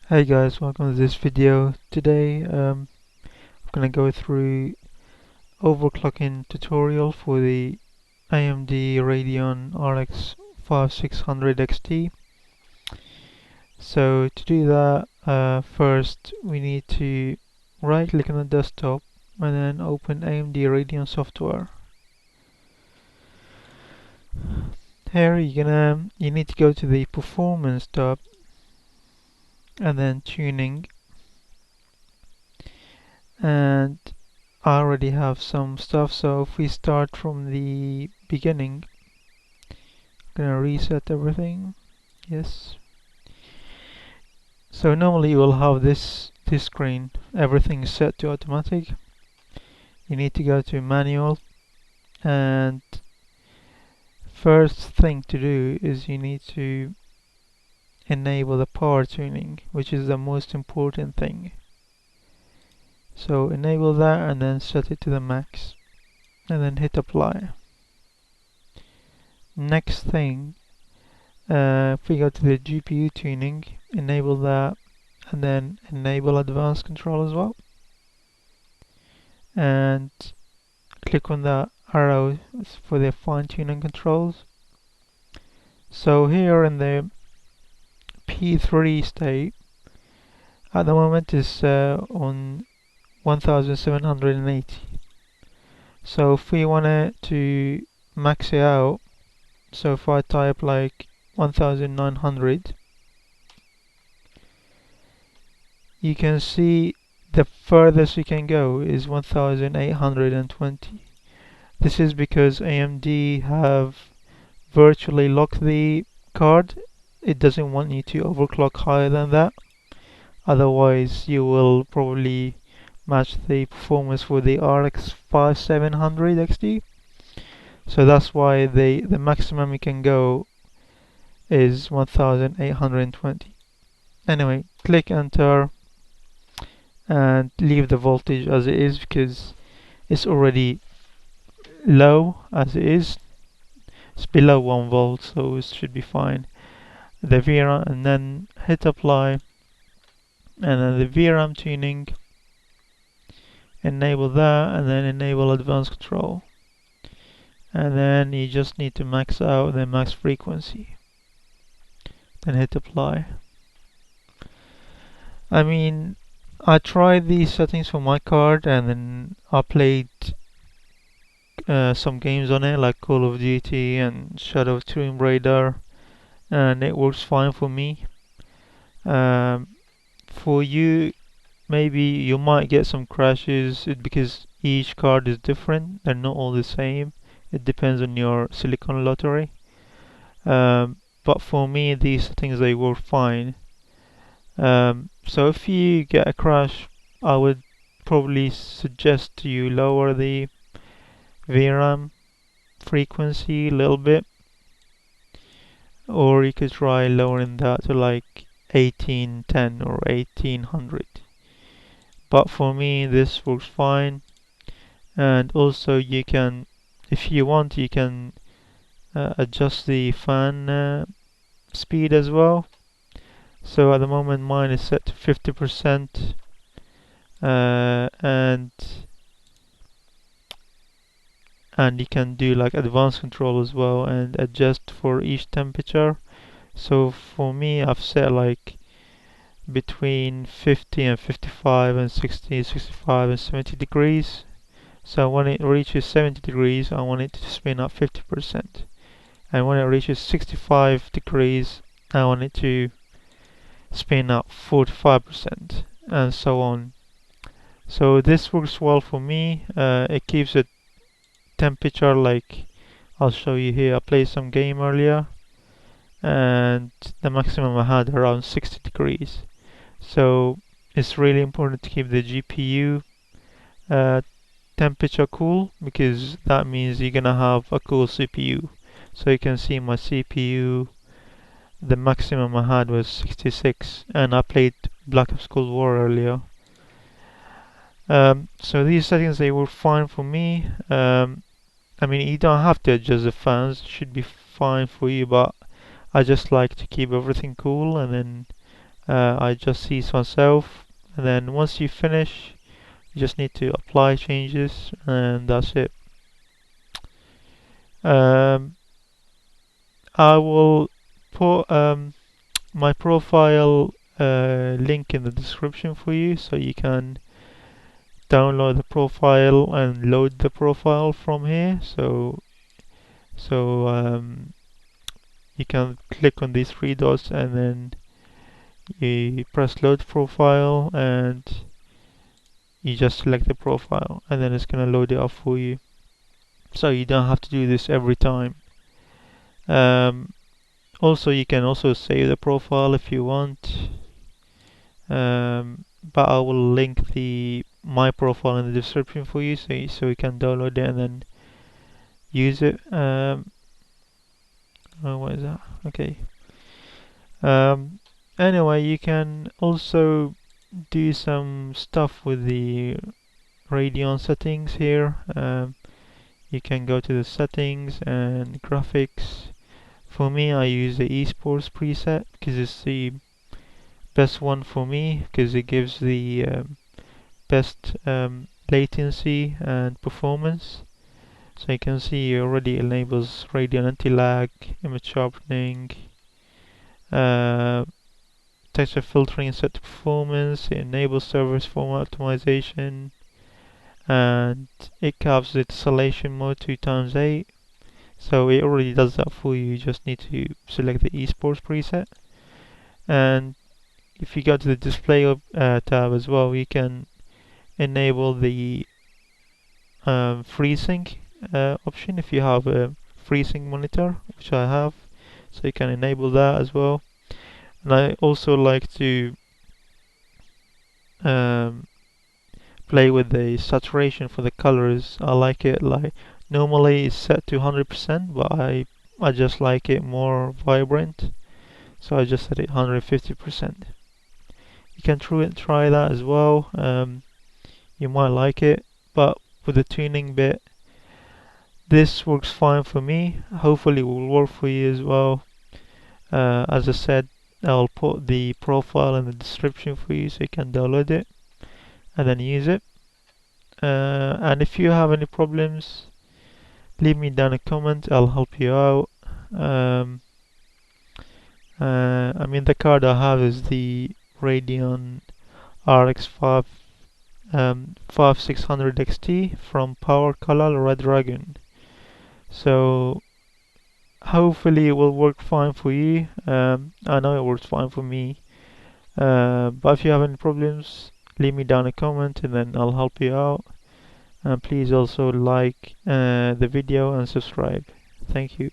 Hey guys, welcome to this video. Today I'm gonna go through overclocking tutorial for the AMD Radeon RX 5600 XT. So to do that, first we need to right click on the desktop and then open AMD Radeon software. Here you need to go to the performance tab and then tuning, and I already have some stuff, so if we start from the beginning, I'm gonna reset everything. Yes. So normally you will have this screen, everything is set to automatic. You need to go to manual, and first thing to do is you need to enable the power tuning, which is the most important thing. So enable that and then set it to the max and then hit apply. Next thing, if we go to the GPU tuning, enable that and then enable advanced control as well, and click on the arrow for the fine tuning controls. So here in the P3 state at the moment is on 1780. So if we wanted to max it out, so if I type like 1900, you can see the furthest we can go is 1820. This is because AMD have virtually locked the card. It doesn't want you to overclock higher than that, otherwise you will probably match the performance for the RX 5700 XT. So that's why the maximum you can go is 1820. Anyway, click enter and leave the voltage as it is because it's already low as it is. It's below 1 volt, so it should be fine. The VRAM, and then hit apply, and then the VRAM tuning, enable that, and then enable advanced control, and then you just need to max out the max frequency, then hit apply. I mean, I tried these settings for my card and then I played some games on it like Call of Duty and Shadow of Tomb Raider, and it works fine for me. For you, maybe you might get some crashes because each card is different, they're not all the same. It depends on your silicon lottery. But for me, these settings they work fine. So if you get a crash, I would probably suggest you lower the VRAM frequency a little bit, or you could try lowering that to like 1810 or 1800. But for me this works fine. And also you can, if you want, you can adjust the fan speed as well. So at the moment mine is set to 50%, and you can do like advanced control as well and adjust for each temperature. So for me I've set like between 50 and 55 and 60, 65 and 70 degrees. So when it reaches 70 degrees I want it to spin up 50%, and when it reaches 65 degrees I want it to spin up 45%, and so on. So this works well for me. It keeps the temperature, like I'll show you here. I played some game earlier and the maximum I had around 60 degrees. So it's really important to keep the GPU temperature cool, because that means you're gonna have a cool CPU. So you can see my CPU, the maximum I had was 66, and I played Black Ops Cold War earlier. So these settings they were fine for me. I mean, you don't have to adjust the fans, it should be fine for you, but I just like to keep everything cool, and then I just see myself, and then once you finish, you just need to apply changes, and that's it. Um, I will put my profile link in the description for you, so you can download the profile and load the profile from here. So you can click on these three dots and then you press load profile and you just select the profile, and then it's gonna load it up for you. So you don't have to do this every time. Also, you can also save the profile if you want. But I will link the my profile in the description for you, so you can download it and then use it. Oh, what is that? Okay. Anyway, you can also do some stuff with the Radeon settings here. You can go to the settings and graphics. For me, I use the esports preset because it's the best one for me, because it gives the best latency and performance. So you can see it already enables Radeon anti-lag, image sharpening, texture filtering set to performance, it enables service format optimization, and it caps the tessellation mode 2x8. So it already does that for you. You just need to select the esports preset. And if you go to the display tab as well, you can enable the FreeSync option if you have a FreeSync monitor, which I have. So you can enable that as well. And I also like to play with the saturation for the colors. I like it like normally it's set to 100%, but I just like it more vibrant, so I just set it 150%. You can try that as well. You might like it, but with the tuning bit, this works fine for me. Hopefully, it will work for you as well. As I said, I'll put the profile in the description for you so you can download it and then use it. And if you have any problems, leave me down a comment. I'll help you out. I mean, the card I have is the Radeon RX 5600 XT from Power Color Red Dragon. So hopefully it will work fine for you. I know it works fine for me. But if you have any problems, leave me down a comment and then I'll help you out. And please also like the video and subscribe. Thank you.